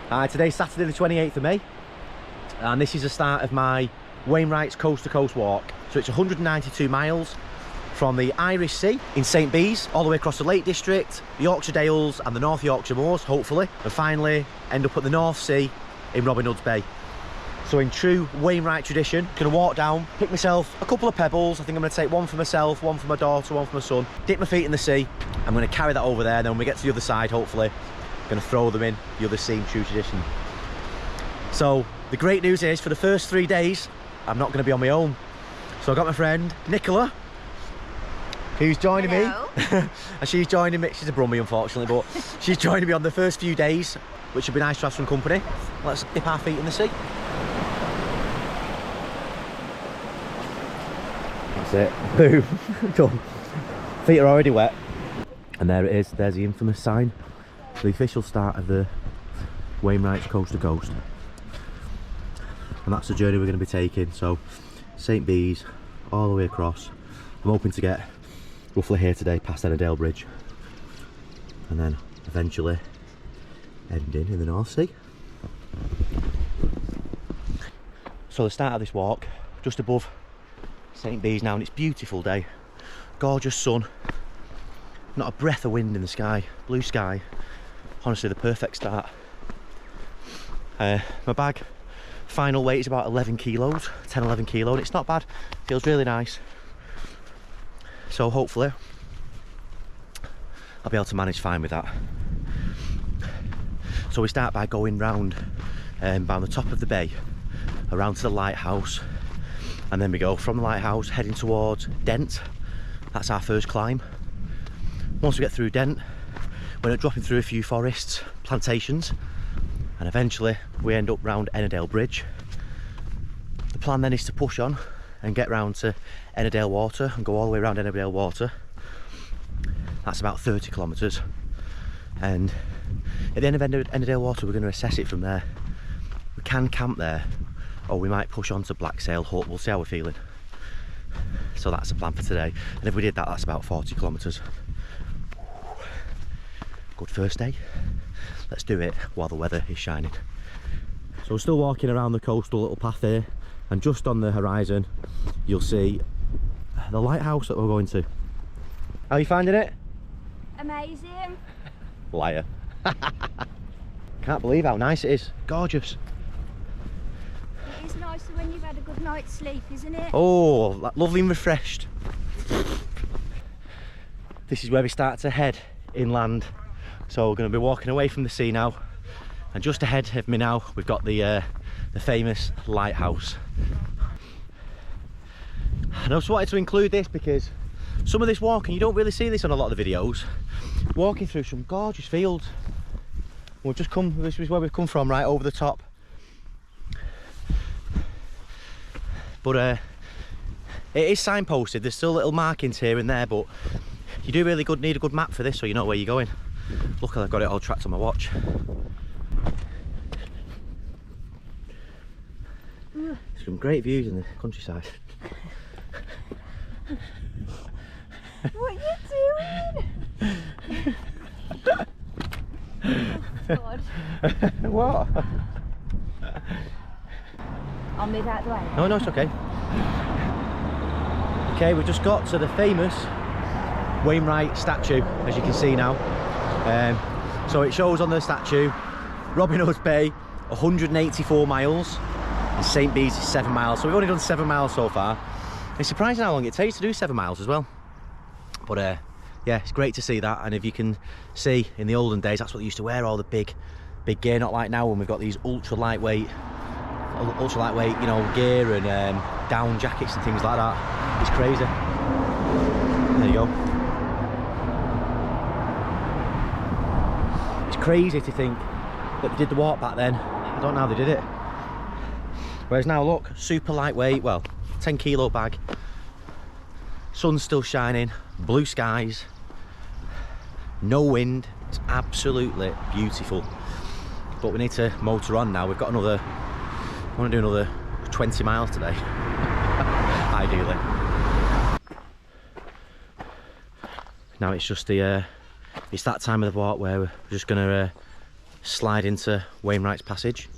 Today's Saturday the 28th of May, and this is the start of my Wainwrights Coast to Coast walk. So it's 192 miles from the Irish Sea in St.Bees all the way across the Lake District, the Yorkshire Dales and the North Yorkshire Moors, hopefully, and finally end up at the North Sea in Robin Hood's Bay. So in true Wainwright tradition, gonna walk down, pick myself a couple of pebbles. I think I'm gonna take one for myself, one for my daughter, one for my son, dip my feet in the sea. I'm gonna carry that over there, and then when we get to the other side, hopefully, gonna throw them in the other sea in true tradition. So the great news is, for the first 3 days, I'm not gonna be on my own. So I've got my friend Nicola, who's joining me, and she's joining me. She's a brummie, unfortunately, but she's joining me on the first few days, which would be nice to have some company. Let's dip our feet in the sea. That's it. Boom. Done. Feet are already wet. And there it is. There's the infamous sign. The official start of the Wainwrights Coast to Coast. And that's the journey we're going to be taking. So St.Bees all the way across. I'm hoping to get roughly here today, past Ennerdale Bridge, and then eventually ending in the North Sea. So the start of this walk, just above St.Bees now, and it's a beautiful day, gorgeous sun, not a breath of wind in the sky, blue sky. Honestly, the perfect start. My bag final weight is about 11 kilos, 10-11 kilo, and it's not bad, feels really nice. So hopefully I'll be able to manage fine with that. So we start by going round down the top of the bay, around to the lighthouse, and then we go from the lighthouse heading towards Dent. That's our first climb. Once we get through Dent, we're dropping through a few forests, plantations, and eventually we end up round Ennerdale Bridge. The plan then is to push on and get round to Ennerdale Water and go all the way around Ennerdale Water. That's about 30 kilometres, and at the end of Ennerdale Water we're going to assess it from there. We can camp there, or we might push on to Blacksail Hut. We'll see how we're feeling. So that's the plan for today, and if we did that, that's about 40 kilometres. Good first day. Let's do it while the weather is shining. So we're still walking around the coastal little path here, and just on the horizon you'll see the lighthouse that we're going to. How are you finding it? Amazing. Liar. Can't believe how nice it is. Gorgeous. It is nicer when you've had a good night's sleep, isn't it? Oh, lovely and refreshed. This is where we start to head inland. So we're going to be walking away from the sea now, and just ahead of me now we've got the famous lighthouse. And I just wanted to include this because some of this walking, you don't really see this on a lot of the videos. Walking through some gorgeous fields. We've just come, this is where we've come from, right over the top. But it is signposted, there's still little markings here and there, but you do really need a good map for this so you know where you're going. Luckily I've got it all tracked on my watch. Some great views in the countryside. What are you doing? Oh, God. What? I'll move out the way. No, it's okay. Okay, we've just got to the famous Wainwright statue, as you can see now. So it shows on the statue, Robin Hood's Bay, 184 miles, and St.Bees is 7 miles. So we've only done 7 miles so far. It's surprising how long it takes to do 7 miles as well. But yeah, it's great to see that. And if you can see, in the olden days, that's what they used to wear, all the big gear, not like now when we've got these ultra lightweight, you know, gear and down jackets and things like that. It's crazy. There you go. It's crazy to think that they did the walk back then. I don't know how they did it. Whereas now, look, super lightweight, well, 10 kilo bag, sun's still shining, blue skies, no wind. It's absolutely beautiful. But we need to motor on now. We've got another, I want to do another 20 miles today, ideally. Now it's just the it's that time of the walk where we're just gonna slide into Wainwright's Passage.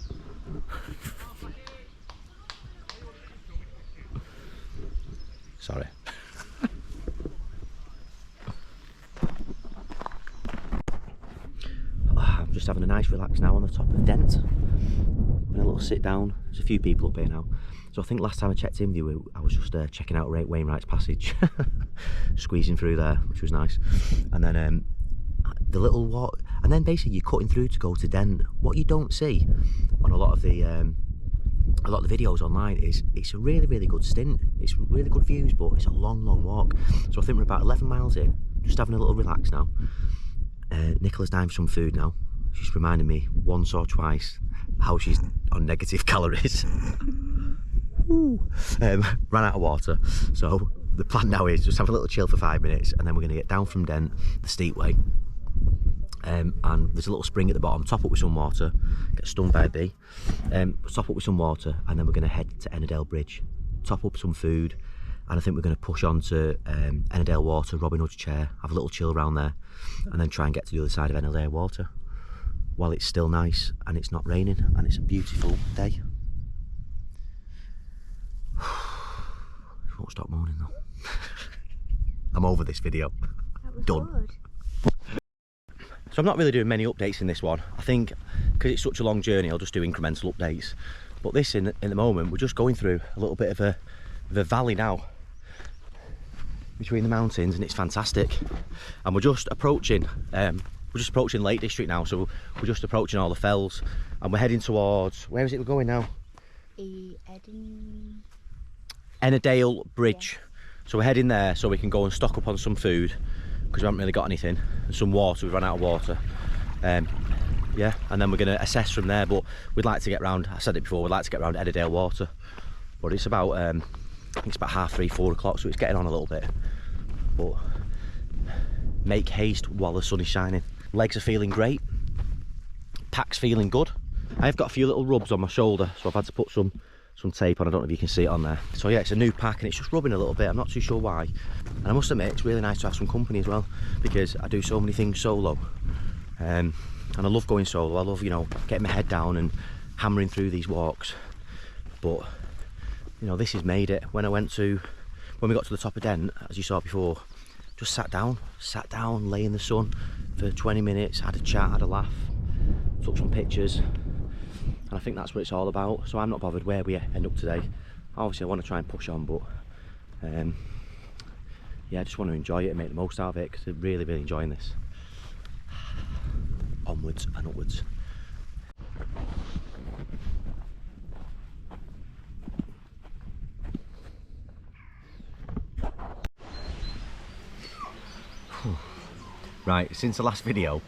Sorry. I'm just having a nice relax now on the top of Dent. Having a little sit down. There's a few people up here now. So I think last time I checked in with you, I was just checking out Wainwright's Passage. Squeezing through there, which was nice. And then the little walk, and then basically you're cutting through to go to Dent. What you don't see on a lot of the videos online is it's a really good stint. It's really good views, but it's a long walk. So I think we're about 11 miles in, just having a little relax now. Nicola's dying for some food now. She's reminding me once or twice how she's on negative calories. Ran out of water, so the plan now is just have a little chill for 5 minutes, and then we're going to get down from Dent the steep way, and there's a little spring at the bottom. Top up with some water, get stung by a bee, top up with some water, and then we're going to head to Ennerdale Bridge, top up some food, and I think we're going to push on to Ennerdale Water, Robin Hood's Chair, have a little chill around there, and then try and get to the other side of Ennerdale Water while it's still nice and it's not raining and it's a beautiful day. Won't stop moaning though. I'm over this video. That was Done. good. So I'm not really doing many updates in this one. I think because it's such a long journey, I'll just do incremental updates. But this, in the moment, we're just going through a little bit of a valley now between the mountains, and it's fantastic. And we're just approaching Lake District now, so we're just approaching all the fells, and we're heading towards, where is it we're going now? Ennerdale Bridge. Yeah. So we're heading there so we can go and stock up on some food, because we haven't really got anything, and some water. We've run out of water. Yeah, and then we're going to assess from there, but we'd like to get round, I said it before, we'd like to get round Ennerdale Water, but it's about I think it's about 3:30, 4 o'clock, so it's getting on a little bit, but make haste while the sun is shining. Legs are feeling great, pack's feeling good. I've got a few little rubs on my shoulder, so I've had to put some tape on. I don't know if you can see it on there. So yeah, it's a new pack and it's just rubbing a little bit. I'm not too sure why, and I must admit it's really nice to have some company as well, because I do so many things solo, and I love going solo. I love, you know, getting my head down and hammering through these walks. But you know, this has made it. When we got to the top of Dent, as you saw before, just sat down, lay in the sun for 20 minutes, had a chat, had a laugh, took some pictures, and I think that's what it's all about. So I'm not bothered where we end up today. Obviously I want to try and push on, but yeah, I just want to enjoy it and make the most out of it, because I'm really enjoying this. Onwards and upwards. Right, since the last video,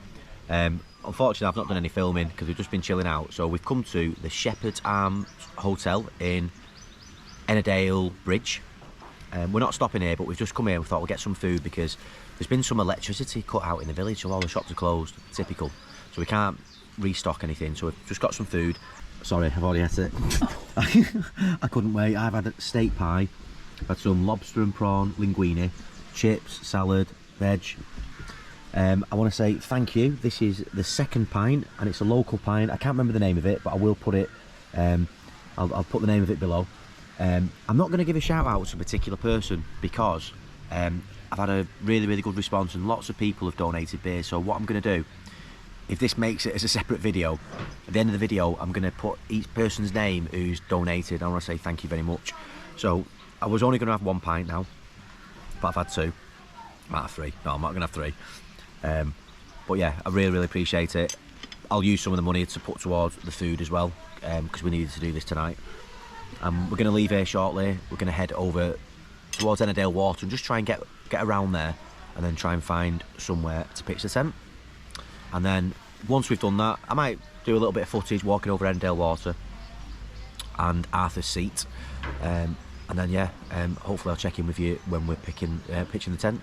unfortunately I've not done any filming because we've just been chilling out. So we've come to the Shepherd's Arms Hotel in Ennerdale Bridge. We're not stopping here, but we've just come here and we thought we'll get some food, because there's been some electricity cut out in the village, so all the shops are closed, typical. So we can't restock anything, so we've just got some food. Sorry, I've already had it. I couldn't wait. I've had a steak pie, I've had some lobster and prawn linguine, chips, salad, veg. I want to say thank you. This is the second pint, and it's a local pint. I can't remember the name of it, but I will put it, I'll put the name of it below. I'm not going to give a shout out to a particular person, because I've had a really good response, and lots of people have donated beers. So what I'm going to do, if this makes it as a separate video, at the end of the video I'm going to put each person's name who's donated. I want to say thank you very much. So I was only going to have 1 pint now, but I've had 2. I might have 3. No, I'm not going to have 3. But yeah, I really appreciate it. I'll use some of the money to put towards the food as well, because we needed to do this tonight. We're going to leave here shortly. We're going to head over towards Ennerdale Water and just try and get around there, and then try and find somewhere to pitch the tent. And then once we've done that, I might do a little bit of footage walking over Ennerdale Water and Arthur's Seat, and then yeah, hopefully I'll check in with you when we're pitching the tent.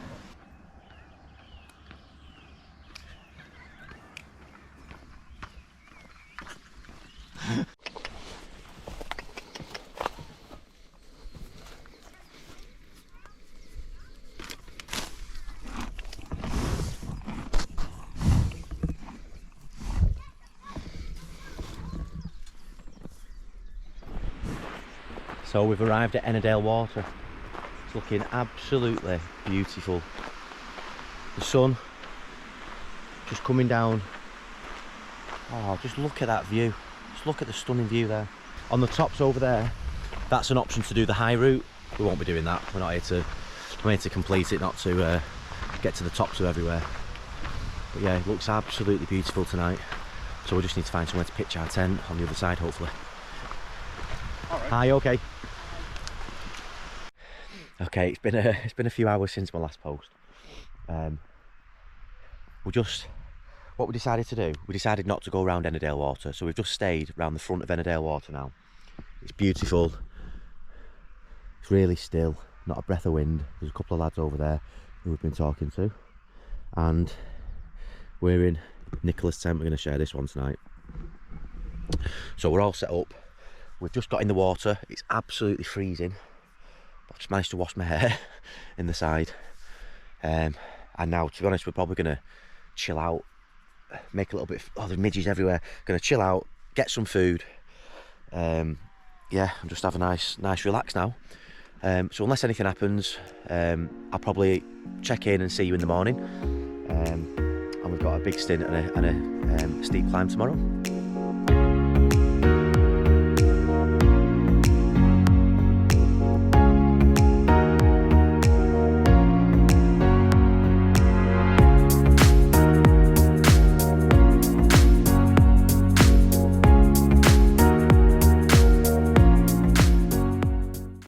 So we've arrived at Ennerdale water. It's looking absolutely beautiful. The sun just coming down. Oh, just look at that view. Just look at the stunning view there. On the tops over there, that's an option to do the high route. We won't be doing that. We're not here to complete it, not to get to the tops of everywhere. But yeah, it looks absolutely beautiful tonight. So we just need to find somewhere to pitch our tent on the other side, hopefully. All right. Hi, okay. Okay, it's been a few hours since my last post. What we decided to do, we decided not to go around Ennerdale water, so we've just stayed around the front of Ennerdale water now. It's beautiful. It's really still, not a breath of wind. There's a couple of lads over there who we've been talking to, and we're in Nicola's tent. We're going to share this one tonight. So we're all set up. We've just got in the water. It's absolutely freezing. I've just managed to wash my hair in the side, and now, to be honest, we're probably going to chill out, make a little bit. Oh, there's midges everywhere. Going to chill out, get some food. Yeah, and just have a nice relax now. So unless anything happens, I'll probably check in and see you in the morning. And we've got a big stint and a steep climb tomorrow.